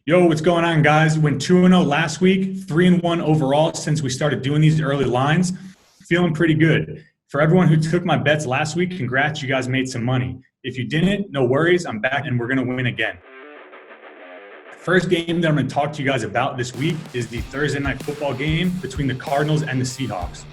Yo, what's going on, guys? Went 2-0 last week, 3-1 overall since we started doing these early lines. Feeling pretty good. For everyone who took my bets last week, congrats, you guys made some money. If you didn't, no worries, I'm back and we're going to win again. First game that I'm going to talk to you guys about this week is the Thursday night football game between the Cardinals and the Seahawks.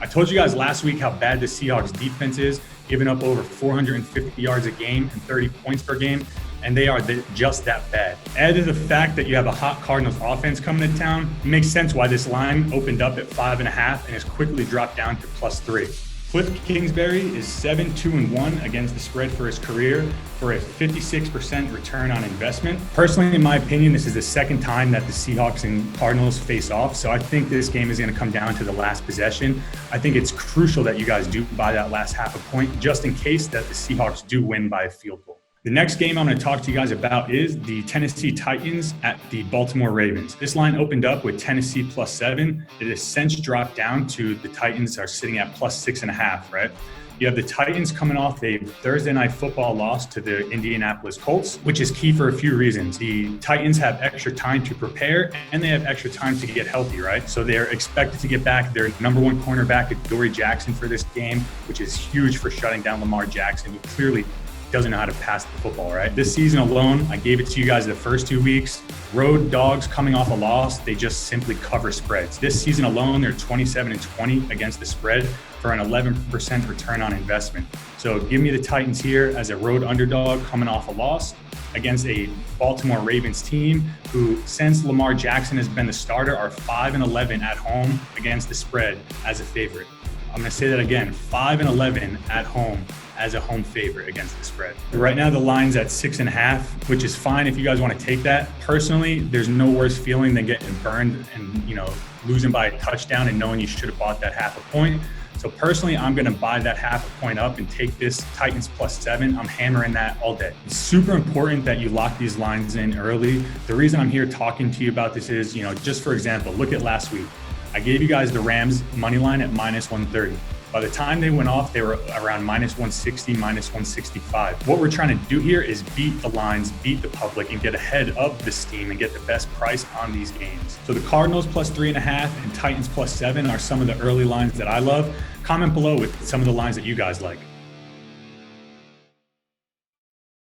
I told you guys last week how bad the Seahawks defense is, giving up over 450 yards a game and 30 points per game, and they are just that bad. Add to the fact that you have a hot Cardinals offense coming to town, it makes sense why this line opened up at 5.5 and has quickly dropped down to +3. Cliff Kingsbury is 7-2-1 against the spread for his career for a 56% return on investment. Personally, in my opinion, this is the second time that the Seahawks and Cardinals face off, so I think this game is going to come down to the last possession. I think it's crucial that you guys do buy that last half a point just in case that the Seahawks do win by a field goal. The next game I'm going to talk to you guys about is the Tennessee Titans at the Baltimore Ravens. This line opened up with Tennessee +7. It has since dropped down to the Titans are sitting at +6.5, right? You have the Titans coming off a Thursday night football loss to the Indianapolis Colts, which is key for a few reasons. The Titans have extra time to prepare and they have extra time to get healthy, right? So they're expected to get back their number one cornerback, Adoree Jackson, for this game, which is huge for shutting down Lamar Jackson, who clearly doesn't know how to pass the football, right? This season alone, I gave it to you guys the first 2 weeks. Road dogs coming off a loss, they just simply cover spreads. This season alone, they're 27-20 against the spread for an 11% return on investment. So give me the Titans here as a road underdog coming off a loss against a Baltimore Ravens team who, since Lamar Jackson has been the starter, are 5-11 at home against the spread as a favorite. I'm going to say that again, 5-11 at home as a home favorite against the spread. Right now, the line's at 6.5, which is fine if you guys want to take that. Personally, there's no worse feeling than getting burned and, losing by a touchdown and knowing you should have bought that half a point. So personally, I'm going to buy that half a point up and take this Titans +7. I'm hammering that all day. It's super important that you lock these lines in early. The reason I'm here talking to you about this is, just for example, look at last week. I gave you guys the Rams money line at -130. By the time they went off, they were around -160, -165. What we're trying to do here is beat the lines, beat the public, and get ahead of this team and get the best price on these games. So the Cardinals +3.5 and Titans +7 are some of the early lines that I love. Comment below with some of the lines that you guys like.